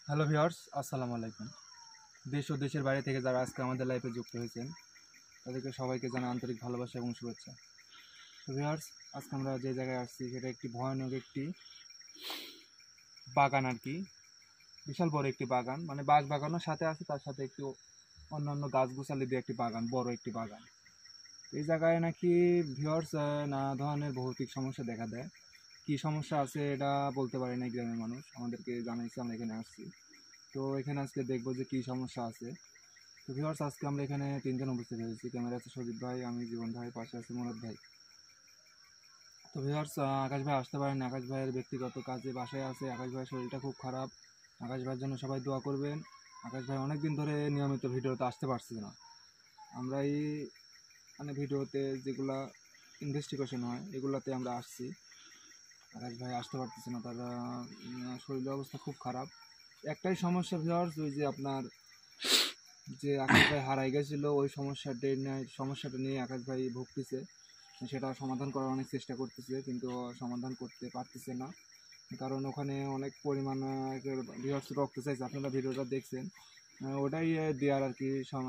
Hello viewers, আসসালামু আলাইকুম। দেশ ও দেশের বাইরে থেকে যারা আজকে আমাদের লাইফে যুক্ত হয়েছেন তাদেরকে সবাইকে জানাই আন্তরিক ভালোবাসা এবং শুভেচ্ছা। তো ভিউয়ার্স, আজকে আমরা যে জায়গায় আসছি সেটা একটি ভয়ানক একটি বাগান আর কি, বিশাল বড় একটি বাগান, মানে বাগ বাগানোর সাথে আছে, তার সাথে একটু অন্যান্য গাছগুছালি দিয়ে একটি বাগান, বড় একটি বাগান। এই জায়গায় নাকি ভিউয়ার্স নানা ধরনের ভৌতিক সমস্যা দেখা দেয়। কী সমস্যা আছে এটা বলতে পারি না, গ্রামের মানুষ আমাদেরকে জানাইছে, আমরা এখানে আসছি। তো এখানে আজকে দেখবো যে কী সমস্যা আছে। তো ভিউয়ার্স, আজকে আমরা এখানে তিনজন উপস্থিত হয়েছি। ক্যামেরা আছে সজিত ভাই, আমি জীবন ভাই, পাশে আছে মনোজ ভাই। তো ভিউয়ার্স, আকাশ ভাই আসতে পারেন, আকাশ ভাইয়ের ব্যক্তিগত কাজে বাসায় আছে। আকাশ ভাইয়ের শরীরটা খুব খারাপ। আকাশ ভাইয়ের জন্য সবাই দোয়া করবেন। আকাশ ভাই অনেক দিন ধরে নিয়মিত ভিডিওতে আসতে পারছি না। আমরা এই মানে ভিডিওতে যেগুলা ইনভেস্টিগেশন হয় এগুলাতে আমরা আসছি। আকাশ ভাই আসতে পারতেছে না, তার শরীরের অবস্থা খুব খারাপ। একটাই সমস্যা ভিউয়ার্স, ওই যে আপনার যে আকাশ ভাই হারাই গেছিলো, ওই সমস্যাটা নিয়ে আকাশ ভাই ভুগতেছে। সেটা সমাধান করার অনেক চেষ্টা করতেছে, কিন্তু সমাধান করতে পারতেছে না, কারণ ওখানে অনেক পরিমাণ ভিউয়ার্স রক্ত চাইছে। আপনারা ভিডিওটা দেখছেন, ওটাই দেওয়ার আর কি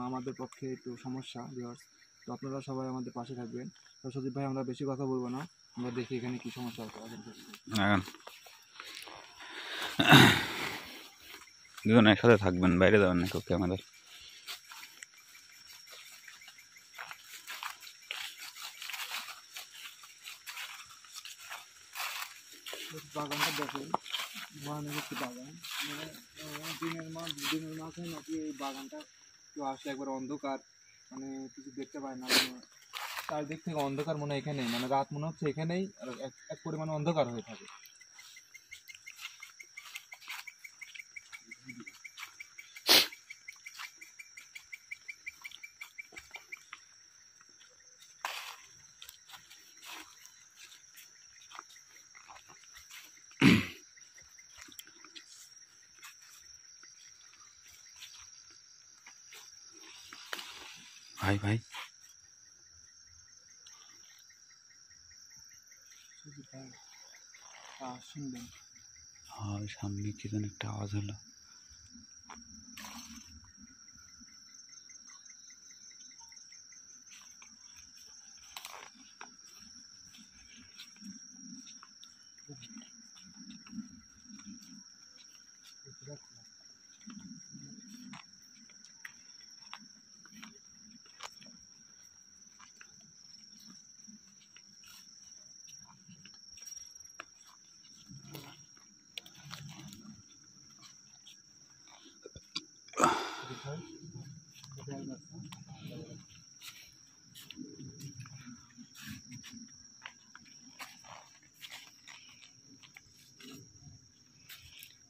আমাদের পক্ষে একটু সমস্যা ভিউয়ার্স। তো আপনারা সবাই আমাদের পাশে থাকবেন। তো সজীব ভাই, আমরা বেশি কথা বলবো না, আমরা দেখি এখানে কি সমস্যা আছে। দুজন একসাথে থাকবেন, বাইরে যাবেন না কেউ আমাদের। বাগানটা দেখেন, ভয়ানক একটি বাগান। মানে দিনের মাঝে নাকি এই বাগানটা কেউ আসলে একবার অন্ধকার, মানে কিছু দেখতে পায় না, মানে চারদিক থেকে অন্ধকার মনে হয় এখানেই, মানে রাত মনে হচ্ছে এখানেই আর এক পরিমাণে অন্ধকার হয়ে থাকে। ভাই ভাই শুনবেন, সামনে কি যেন একটা আওয়াজ হলো।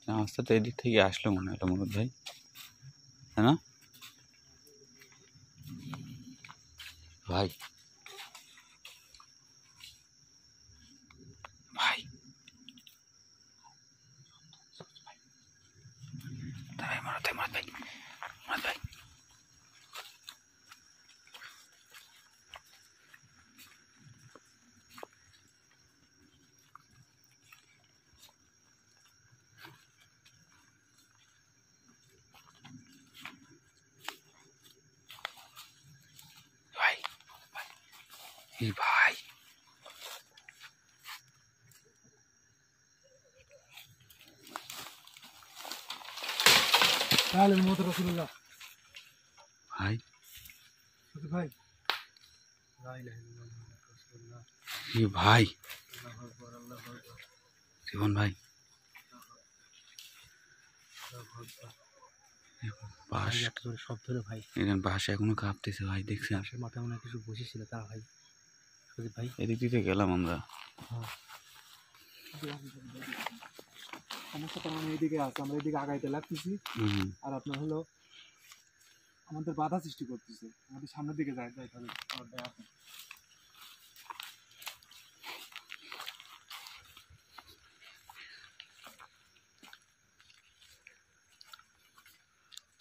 আওয়াজটা তো এদিক থেকে আসলো মনে হলো মুরুদ ভাই, তাই না ভাই? ভাই ভাই মুরুদ ভাই, মুরুদ ভাই, মুরুদ ভাই। ভাই এই ভাই তাহলে মোহাম্মদ রাসূলুল্লাহ। ভাই ভাই এই ভাই জীবন ভাই, সব ধরে ভাই, এখানে বাসা এখনো কাঁপতেছে ভাই, দেখছেন? মাথায় মনে হয় কিছু বসেছিল তা ভাই। সজীব ভাই, এদিক দিতে গেলাম আমরা। সমস্যাটা মানে এইদিকে আছে, আমরা এইদিকে আগাইতে লাগতেছি, আর আপনার হলো আমাদের বাধা সৃষ্টি করতেছে, আমাদের সামনের দিকে যাইতে হবে।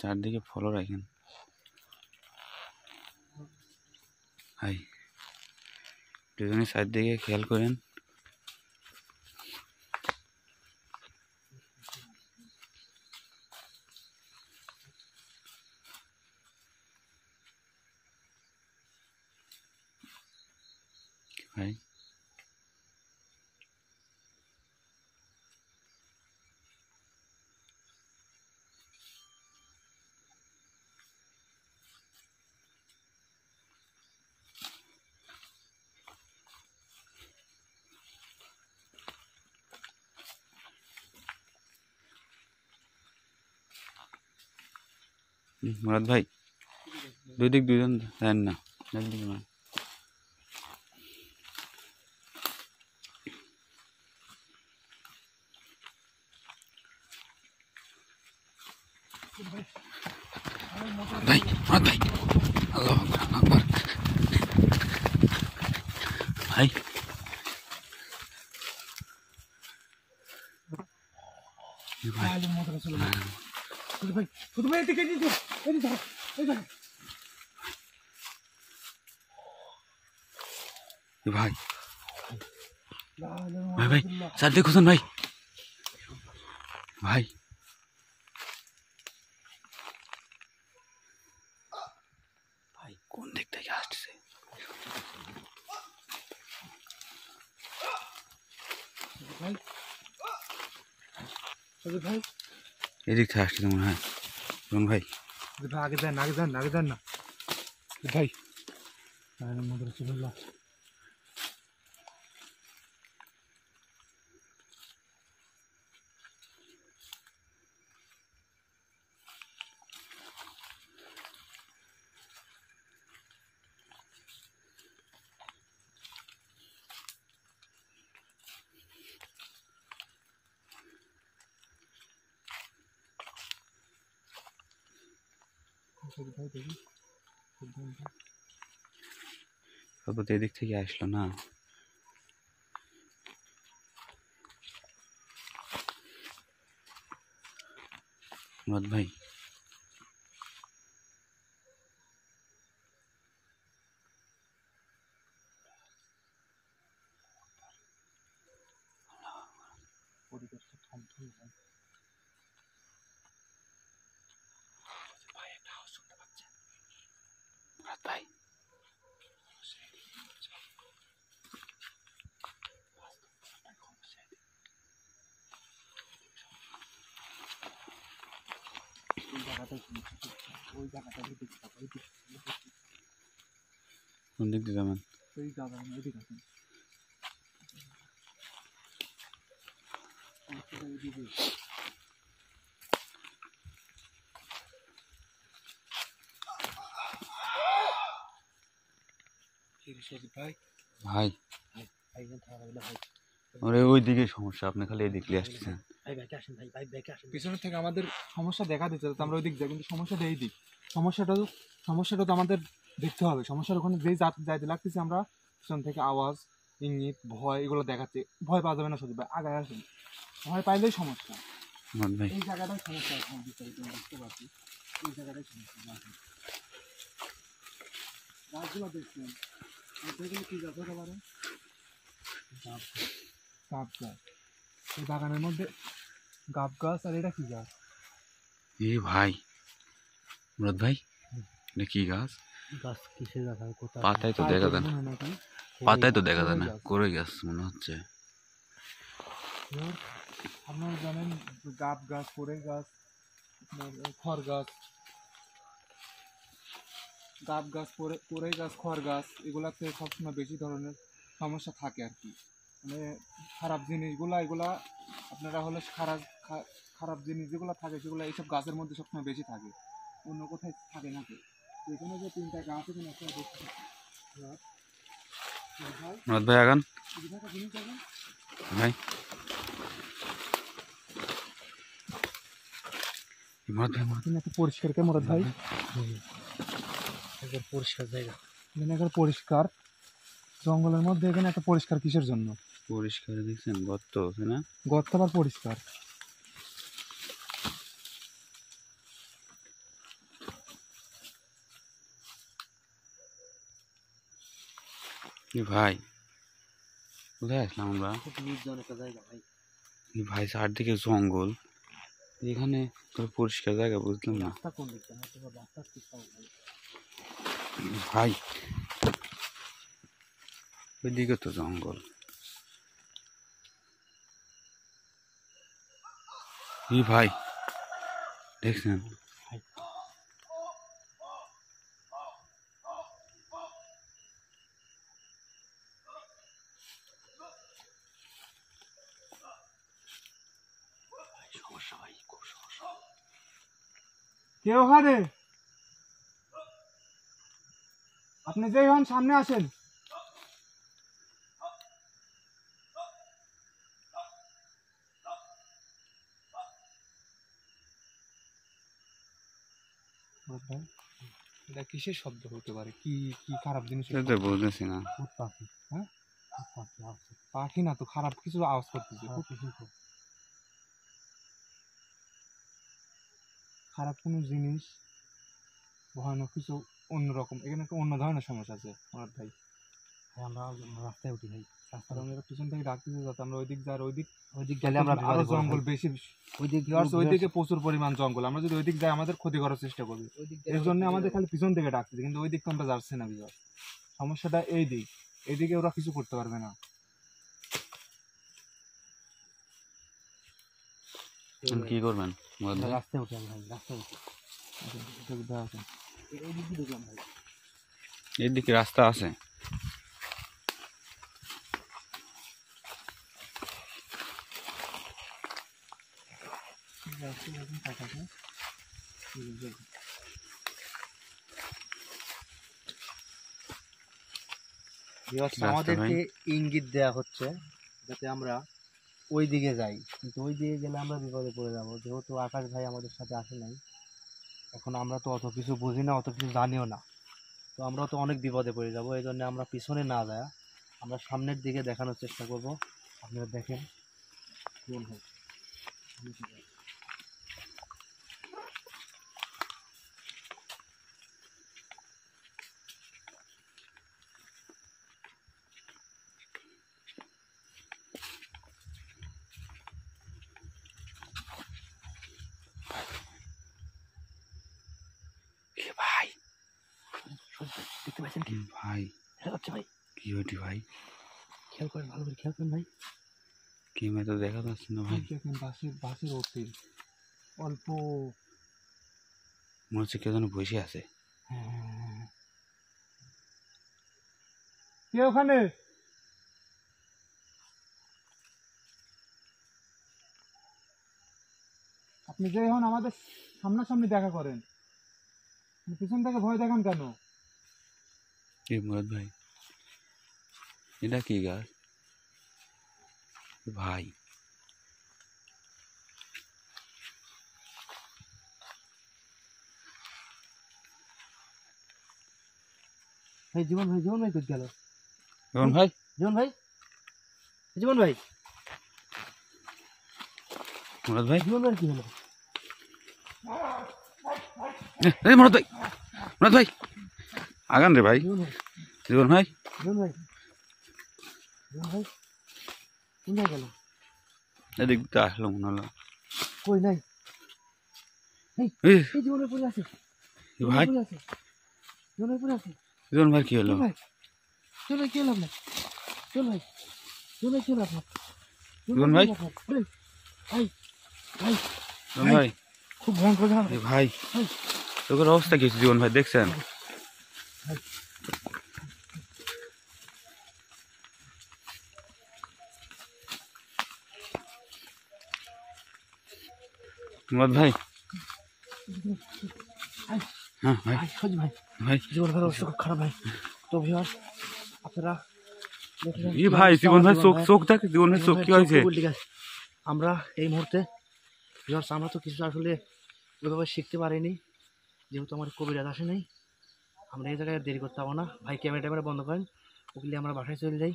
চারদিকে ফলো রাখেন ভাই, দুজনের সাইড দিকে খেয়াল করেন। ভাই মুরাদ ভাই দুই দিক দুইজন দেন না একদিকে না ভাই মুরাদ ভাই আল্লাহু আকবার আল্লাহু আকবার ভাই ভাই ভাই ভাই চারদিকে খুঁজুন ভাই ভাই ভাই কোন দিক থেকে আসছে এদিক থেকে আসছে মনে হয় রুন ভাই আগে যান আগে যান আগে যান না ভাই রাসূলুল্লাহ তারপর তো এদিক থেকে আসলো না মুরাদ ভাই মুরাদ ভাই কোন দিক দিয়ে যাবেন ভাই ওরে ওই দিকে সমস্যা আপনি খালি এদিক দিয়ে আসতেছেন পিছনের থেকে আমাদের সমস্যা দেখা দিচ্ছে তো আমরা ওই দিক যাই কিন্তু সমস্যাটা এই দিক সমস্যাটা তো আমাদের দেখতে হবে সমস্যার ওখানে যেই যাইতে লাগতেছে আমরা পিছন থেকে আওয়াজ ইঙ্গিত ভয় এগুলো দেখাচ্ছে ভয় পাওয়া যাবে না শুধু ভাই আগায় আসুন ভয় পাইলেই সমস্যা ভাই এই জায়গাটাই সমস্যা এখন বিস্তারিত বুঝতে পারছি এই জায়গাটাই সমস্যা গাছগুলো দেখছেন এগুলো কি গাছ হতে পারে গাব গাছ এই বাগানের মধ্যে গাব গাছ আর এটা কি গাছ এ ভাই মুরাদ ভাই এটা কি গাছ গাছ কিসের গাছ আর কোথায় পাতায় তো দেখা যায় না পাতায় তো দেখা যায় না কই গাছ মনে হচ্ছে আপনারা জানেন গাব গাছ কোড়ে গাছ খড় গাছ গাব গাছ কোড়ে গাছ খড় গাছ এগুলাতে সবসময় বেশি ধরনের সমস্যা থাকে আর কি মানে খারাপ জিনিসগুলা এগুলা আপনারা হলে খারাপ জিনিস যেগুলো থাকে সেগুলো এইসব গাছের মধ্যে সবসময় বেশি থাকে অন্য কোথায় থাকে না তো এখানে যে তিনটা গাছ এখানে একটা বেশি থাকে মুরাদ ভাই আগান ভাই মুরাদ ভাই এত পরিষ্কার কে মুরাদ ভাই পরিষ্কার জায়গা এখানে একটা পরিষ্কার জঙ্গলের মধ্যে এখানে একটা পরিষ্কার কিসের জন্য পরিষ্কার দেখছেন গর্ত আছে না গর্ত আবার পরিষ্কার ভাই কোথায় আসলাম আমরা ভাই চারদিকে জঙ্গল এখানে পরিষ্কার জায়গা বুঝলাম না ভাই ওইদিকে তো জঙ্গল। ই ভাই দেখছেন? সমস্যা ভাই, খুব সমস্যা। কে ওখানে? আপনি যেই হন সামনে আসেন। এটা কিসের শব্দ হতে পারে? কি কি খারাপ জিনিস? সেটা তো বুঝতেছি না। ভূত পাখি। হ্যাঁ, পাখি না তো, খারাপ কিছু আওয়াজ করতেছে। খারাপ কোনো জিনিস, ভয়ানক কিছু, অন্যরকম। এখানে একটা অন্য ধরনের সমস্যা আছে আমার ভাই। আমরা রাস্তায় উঠি ভাই, রাস্তার আমরা পিছন থেকে ডাকতেছি যাতে আমরা ওই দিক যাই। ওই দিক গেলে আমরা আরো জঙ্গল বেশি, ওইদিকে প্রচুর পরিমাণ জঙ্গল। আমরা যদি ওই দিক যাই আমাদের ক্ষতি করার চেষ্টা করবে। এর জন্য আমাদের খালি পিছন থেকে ডাকতেছি, কিন্তু ওই দিক তো আমরা যাচ্ছি না। বিজয়, সমস্যাটা এই দিক, এইদিকে ওরা কিছু করতে পারবে না। কি করবেন? রাস্তায় উঠে ভাই, রাস্তায় উঠে। এদিকে রাস্তা আছে। আমাদেরকে ইঙ্গিত দেয়া হচ্ছে যাতে আমরা ওই দিকে যাই, কিন্তু ওই দিকে গেলে আমরা বিপদে পড়ে যাবো। যেহেতু আকাশ ভাই আমাদের সাথে আসে নাই, এখন আমরা তো অত কিছু বুঝি না, অত কিছু জানিও না, তো আমরা তো অনেক বিপদে পড়ে যাবো। এই জন্য আমরা পিছনে না যায় আমরা সামনের দিকে দেখানোর চেষ্টা করব। আপনারা দেখেন ভাই, দেখতে পাচ্ছেন কি ভাই হচ্ছে ভাই? কি হইটি ভাই? খেয়াল করেন, ভালো করে খেয়াল করেন ভাই। কি তো দেখা যাচ্ছে না ভাই। বাসের ওপরে অল্প মনে হচ্ছে কেউ যেন বসে আছে। কে ওখানে? আপনি যে হন আমাদের সামনাসামনি দেখা করেন, পিছন থেকে ভয় দেখান কেন? কি মুরাদ ভাই, এটা কি গাছ ভাই? জীবন ভাই, জীবন ভাই কোথায় গেল? জীবন ভাই, জীবন ভাই, জীবন ভাই, মুরাদ ভাই, জীবন ভাই কি হলো? মুরাদ ভাই, মুরাদ ভাই, আগান রে ভাই। জীবন ভাই, জীবন ভাই, জীবন ভাই কোথায় গেল? এদিক দিয়ে আসলো মনে হলো। কই নাই, এই জীবনের পরে আছে ভাই, জীবনের পরে আছে। জীবন ভাই কি হলো? ভাই চল ভাই, কি হলো আপনার? চল ভাই, চল ভাই, কি হলো আপনার? জীবন ভাই, ভাই ভাই জীবন ভাই, খুব ভয়ঙ্কর জানা ভাই, তোর অবস্থা কি জীবন ভাই দেখছেন? মুরাদ ভাই, হ্যাঁ ভাই, সজি ভাই, ভাই জীবন ভাই অবস্থা খুব খারাপ ভাই। তো ভিউয়ার্স আপনারা ই ভাই, জীবন ভাই চোখ দেখ, জীবন ভাই চোখ কি হয়েছে? আমরা এই মুহূর্তে ভিউয়ার্স আমরা তো কিছু আসলে ওইভাবে শিখতে পারিনি, যেহেতু আমার কবিরাজ আসে নাই। আমরা এই জায়গায় দেরি করতে পারবো না ভাই, ক্যামেরা বন্ধ করেন, ওগুলি আমরা বাসায় চলে যাই।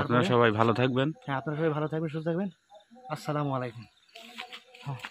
আপনারা সবাই ভালো থাকবেন। হ্যাঁ, আপনারা সবাই ভালো থাকবেন, সুস্থ থাকবেন। আসসালামু আলাইকুম। হ্যাঁ।